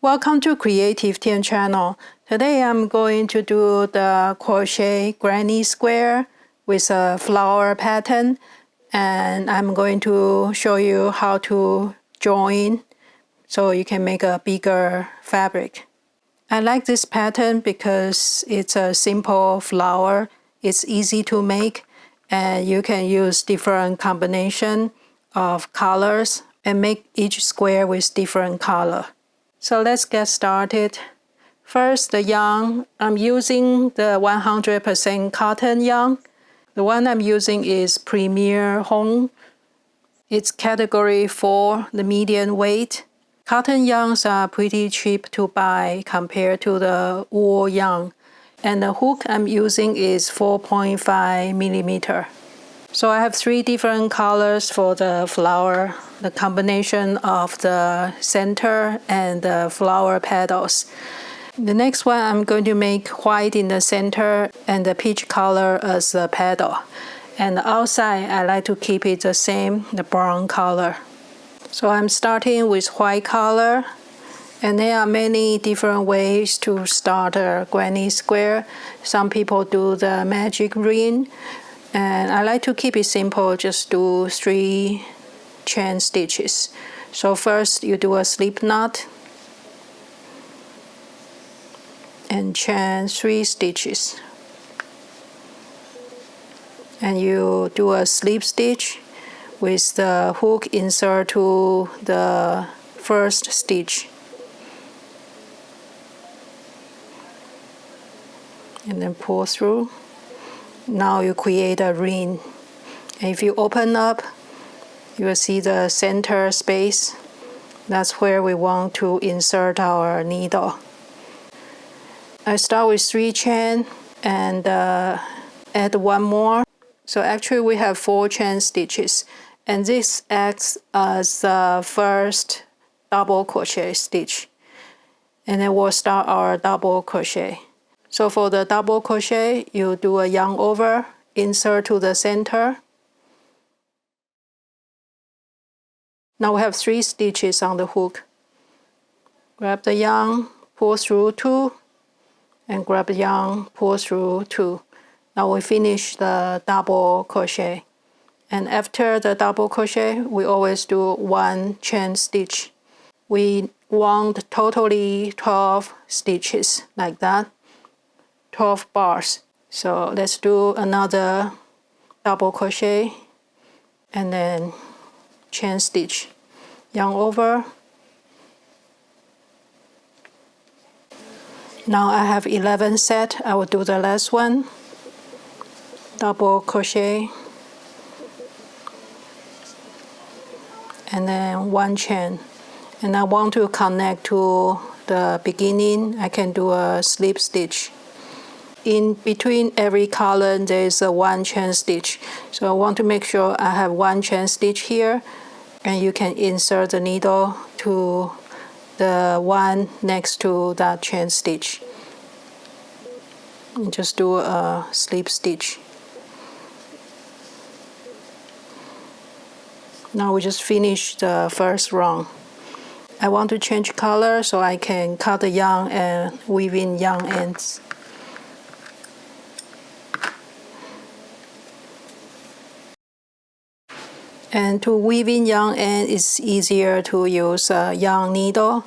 Welcome to Creative Tien channel. Today I'm going to do the crochet granny square with a flower pattern, and I'm going to show you how to join so you can make a bigger fabric. I like this pattern because it's a simple flower, it's easy to make, and you can use different combination of colors and make each square with different color. So let's get started. First, the yarn. I'm using the 100% cotton yarn. The one I'm using is Premier Home. It's category 4, the medium weight. Cotton yarns are pretty cheap to buy compared to the wool yarn. And the hook I'm using is 4.5 millimeter. So I have 3 different colors for the flower, the combination of the center and the flower petals. The next one I'm going to make white in the center and the peach color as the petal. And the outside I like to keep it the same, the brown color. So I'm starting with white color. And there are many different ways to start a granny square. Some people do the magic ring. And I like to keep it simple, just do 3 chain stitches. So first you do a slip knot and chain 3 stitches. And you do a slip stitch with the hook insert to the first stitch. And then pull through. Now you create a ring. And if you open up, you will see the center space. That's where we want to insert our needle. I start with 3 chain and add 1 more. So actually we have 4 chain stitches. And this acts as the first double crochet stitch. And then we'll start our double crochet. So for the double crochet, you do a yarn over, insert to the center. Now we have 3 stitches on the hook. Grab the yarn, pull through 2, and grab the yarn, pull through 2. Now we finish the double crochet. And after the double crochet, we always do 1 chain stitch. We want totally 12 stitches like that. 12 bars. So let's do another double crochet and then chain stitch, yarn over. Now I have 11 set. I will do the last one. Double crochet and then 1 chain. And I want to connect to the beginning. I can do a slip stitch. In between every column there is a 1 chain stitch. So I want to make sure I have 1 chain stitch here, and you can insert the needle to the one next to that chain stitch. And just do a slip stitch. Now we just finished the first round. I want to change color so I can cut the yarn and weave in yarn ends. And to weave in yarn end, it's easier to use a yarn needle.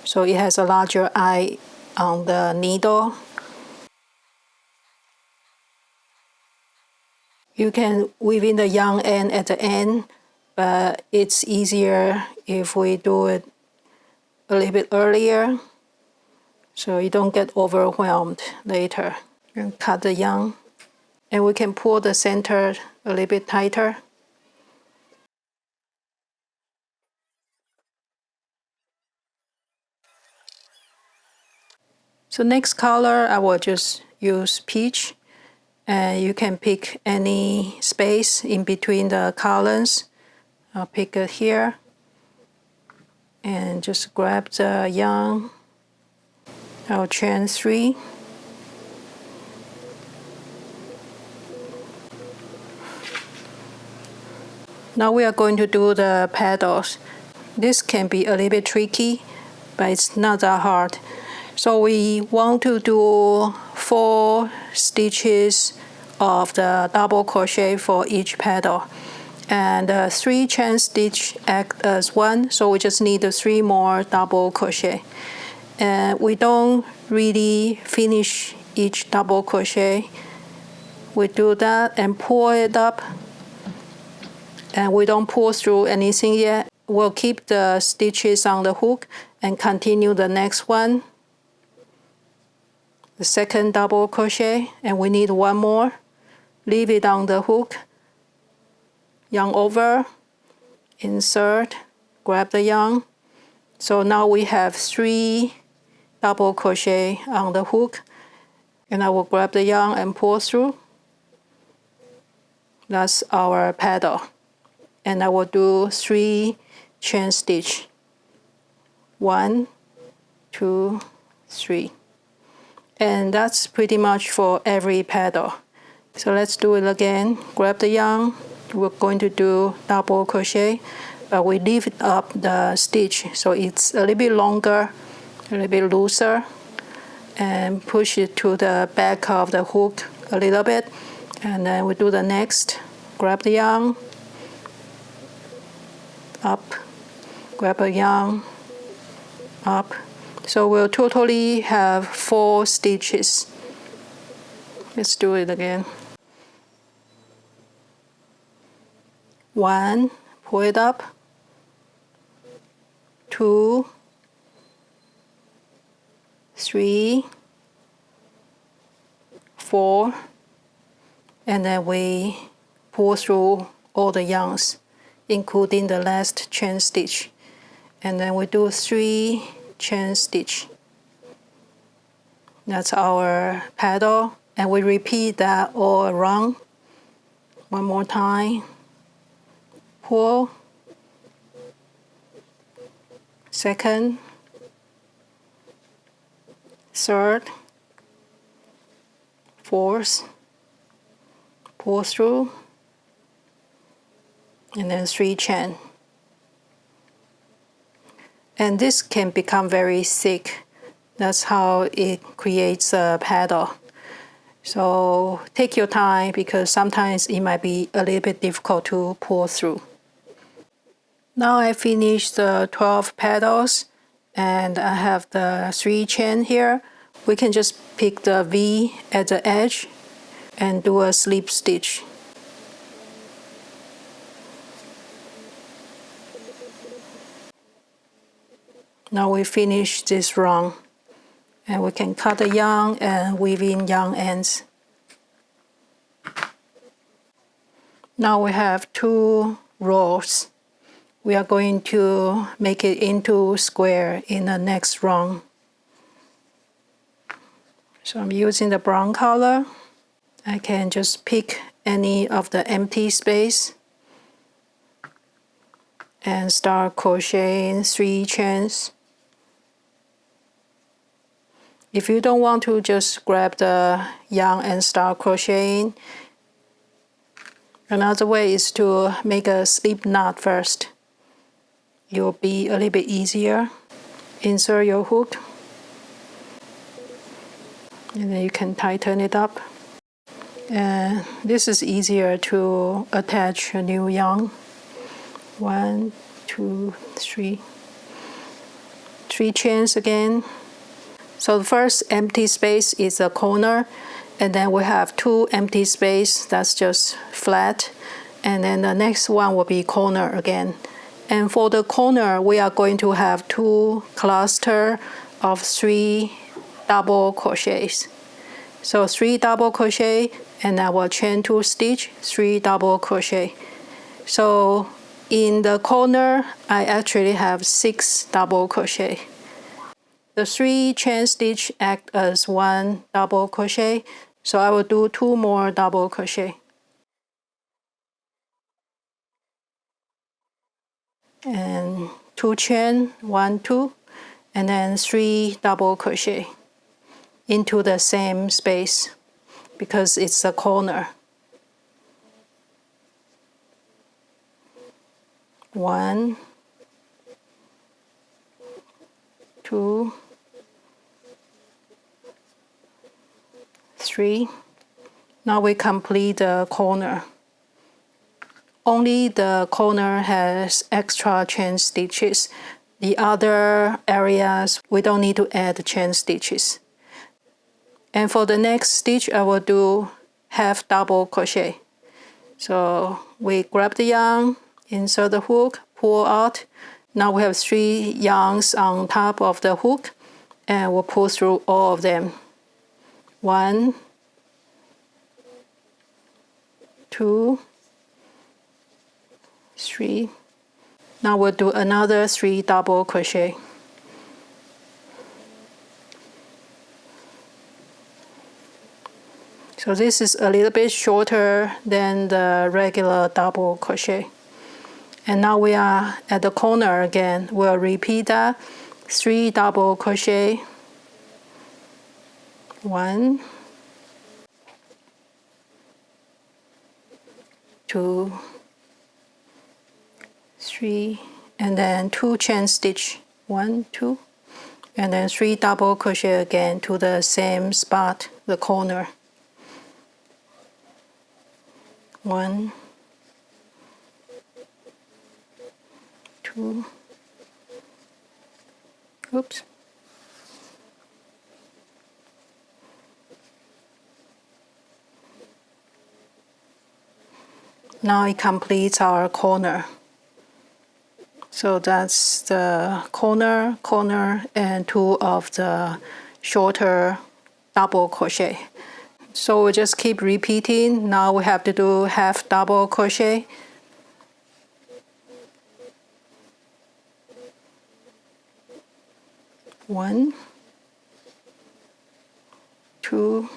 So it has a larger eye on the needle. You can weave in the yarn end at the end, but it's easier if we do it a little bit earlier so you don't get overwhelmed later. And cut the yarn. And we can pull the center a little bit tighter. So next color, I will just use peach, and you can pick any space in between the columns. I'll pick it here, and just grab the yarn. I'll chain 3. Now we are going to do the petals. This can be a little bit tricky, but it's not that hard. So we want to do 4 stitches of the double crochet for each petal, and 3 chain stitch act as 1, so we just need 3 more double crochet. And we don't really finish each double crochet. We do that and pull it up, and we don't pull through anything yet. We'll keep the stitches on the hook and continue the next one, the second double crochet, and we need 1 more. Leave it on the hook, yarn over, insert, grab the yarn. So now we have 3 double crochet on the hook, and I will grab the yarn and pull through. That's our petal, and I will do 3 chain stitch. 1, 2, 3, and that's pretty much for every petal. So let's do it again. Grab the yarn. We're going to do double crochet, but we lift up the stitch so it's a little bit longer, a little bit looser, and push it to the back of the hook a little bit, and then we do the next. Grab the yarn, up, grab a yarn, up. So we'll totally have 4 stitches. Let's do it again. 1, pull it up, 2, 3, 4, and then we pull through all the yarns, including the last chain stitch, and then we do 3 chain stitch. That's our petal, and we repeat that all around. One more time. Pull, second, third, fourth, pull through, and then 3 chain. And this can become very thick. That's how it creates a petal. So take your time, because sometimes it might be a little bit difficult to pull through. Now I finished the 12 petals, and I have the 3 chain here. We can just pick the V at the edge and do a slip stitch. Now we finish this round, and we can cut the yarn and weave in yarn ends. Now we have 2 rows. We are going to make it into square in the next round. So I'm using the brown color. I can just pick any of the empty space and start crocheting 3 chains. If you don't want to, just grab the yarn and start crocheting. Another way is to make a slip knot first. It will be a little bit easier. Insert your hook, and then you can tighten it up. And this is easier to attach a new yarn. 1, 2, 3. 3 chains again. So the first empty space is a corner, and then we have 2 empty space that's just flat, and then the next one will be corner again. And for the corner, we are going to have 2 clusters of 3 double crochets. So 3 double crochet, and I will chain 2 stitch, 3 double crochet. So in the corner, I actually have 6 double crochet. The 3 chain stitch act as 1 double crochet, so I will do 2 more double crochet. And 2 chain, 1, 2, and then 3 double crochet into the same space because it's a corner. 1, 2, 3. Now we complete the corner. Only the corner has extra chain stitches. The other areas we don't need to add chain stitches. And for the next stitch I will do half double crochet. So we grab the yarn, insert the hook, pull out. Now we have 3 yarns on top of the hook, and we'll pull through all of them. 1, 2, 3. Now we'll do another 3 double crochet. So this is a little bit shorter than the regular double crochet. And now we are at the corner again. We'll repeat that. 3 double crochet. 1, 2, 3, and then 2 chain stitch. 1, 2, and then 3 double crochet again to the same spot, the corner. 1, 2, oops. Now it completes our corner. So that's the corner, and 2 of the shorter double crochet. So we just keep repeating. Now we have to do half double crochet. One, 2,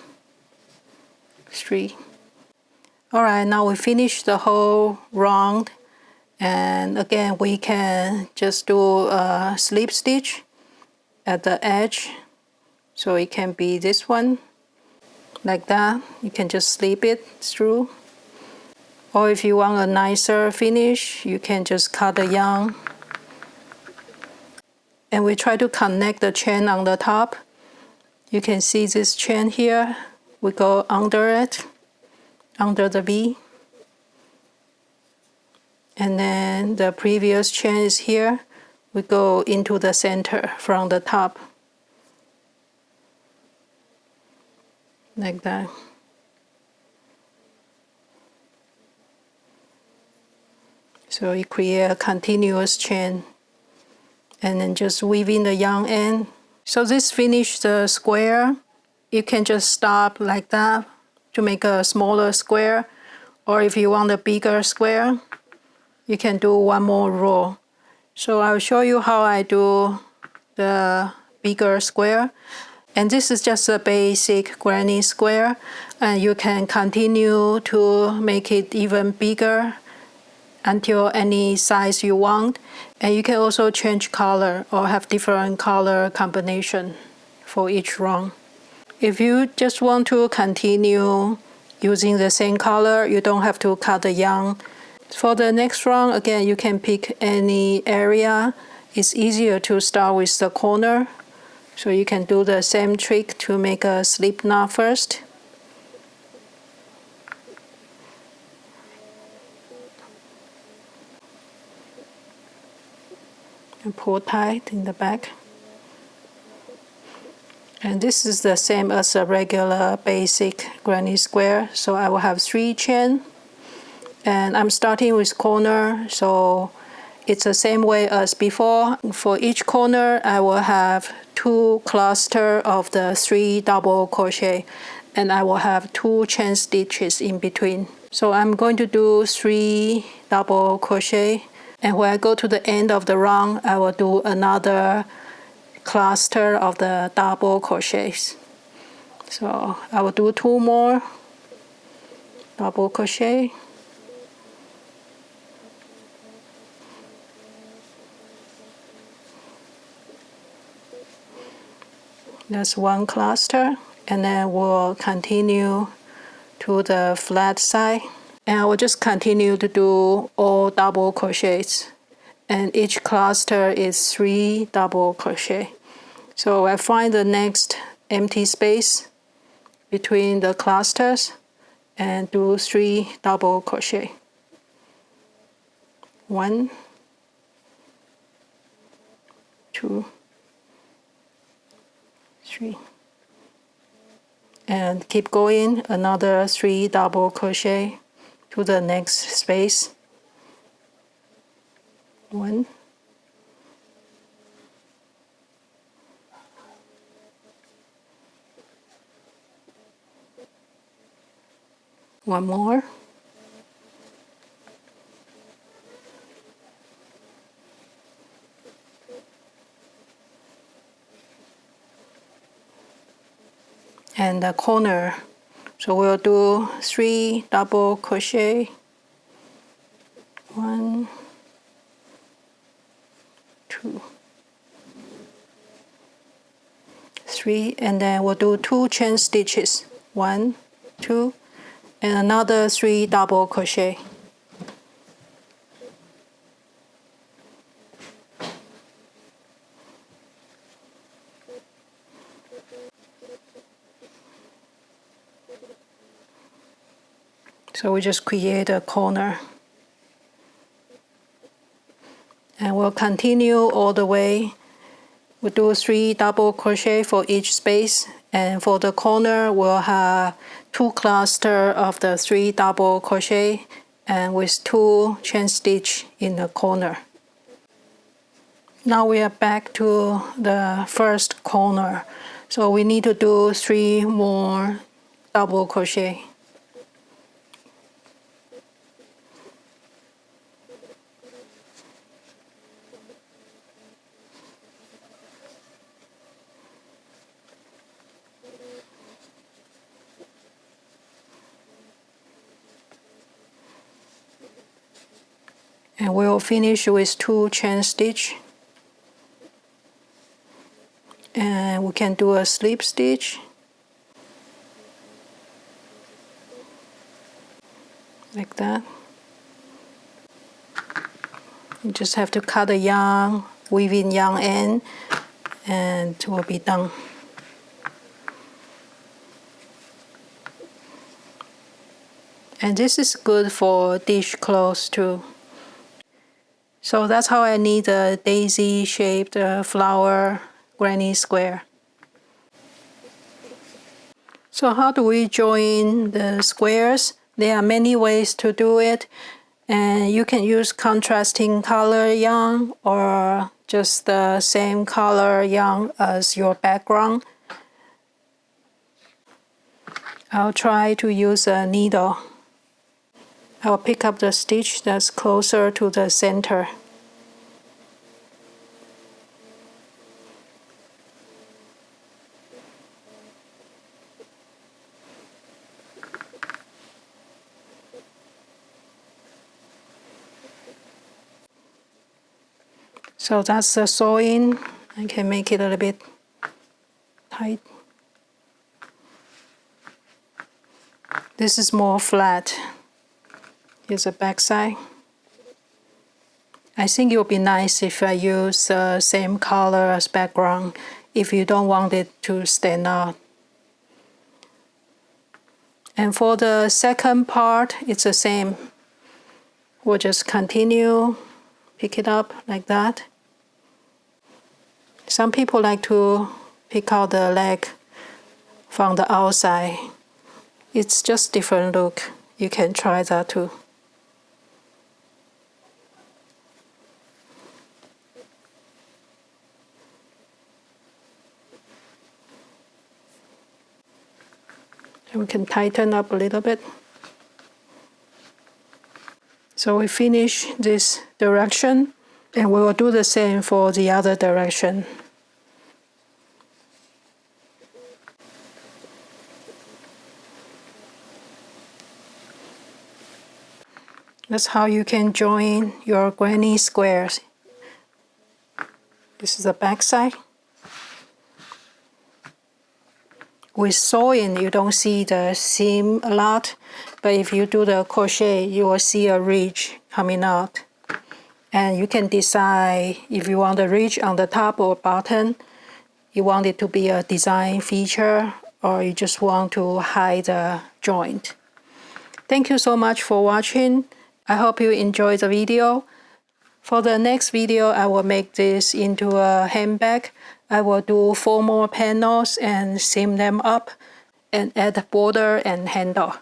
3. Alright, now we finish the whole round, and again we can just do a slip stitch at the edge. So it can be this one, like that. You can just slip it through. Or if you want a nicer finish, you can just cut the yarn. And we try to connect the chain on the top. You can see this chain here. We go under it, under the V. And then the previous chain is here. We go into the center from the top. Like that. So you create a continuous chain. And then just weave in the yarn end. So this finished the square. You can just stop like that to make a smaller square. Or if you want a bigger square, you can do one more row. So I'll show you how I do the bigger square. And this is just a basic granny square. And you can continue to make it even bigger until any size you want. And you can also change color or have different color combination for each round. If you just want to continue using the same color, you don't have to cut the yarn. For the next round, again, you can pick any area. It's easier to start with the corner. So you can do the same trick to make a slip knot first. And pull tight in the back. And this is the same as a regular basic granny square. So I will have 3 chain. And I'm starting with corner, so it's the same way as before. For each corner, I will have 2 clusters of the 3 double crochet. And I will have 2 chain stitches in between. So I'm going to do 3 double crochet. And when I go to the end of the round, I will do another cluster of the double crochets. So I will do 2 more double crochet. That's 1 cluster, and then we'll continue to the flat side. And I will just continue to do all double crochets. And each cluster is 3 double crochet. So I find the next empty space between the clusters and do 3 double crochet. 1, 2, 3, and keep going another 3 double crochet to the next space. 1, 1 more, and the corner. So we'll do 3 double crochet. 1, 2, 3, and then we'll do 2 chain stitches. 1, 2, and another 3 double crochet. So we just create a corner. And we'll continue all the way. We'll do 3 double crochet for each space, and for the corner we'll have 2 clusters of the 3 double crochet and with 2 chain stitch in the corner. Now we are back to the first corner, so we need to do 3 more double crochet. And we'll finish with 2 chain stitch. And we can do a slip stitch. Like that. You just have to cut the yarn, weave in yarn end, and we'll be done. And this is good for dishcloths too. So that's how I need a daisy-shaped flower granny square. So how do we join the squares? There are many ways to do it, and you can use contrasting color yarn or just the same color yarn as your background. I'll try to use a needle. I'll pick up the stitch that's closer to the center. So that's the sewing. I can make it a little bit tight. This is more flat. Here's the back side. I think it would be nice if I use the same color as background if you don't want it to stand out. And for the second part, it's the same. We'll just continue, pick it up like that. Some people like to pick out the leg from the outside. It's just different look. You can try that too. And we can tighten up a little bit. So we finish this direction, and we will do the same for the other direction. That's how you can join your granny squares. This is the back side. With sewing, you don't see the seam a lot, but if you do the crochet, you will see a ridge coming out. And you can decide if you want the ridge on the top or bottom. you want it to be a design feature or you just want to hide the joint. Thank you so much for watching. I hope you enjoyed the video. For the next video, I will make this into a handbag. I will do 4 more panels and seam them up and add border and handle.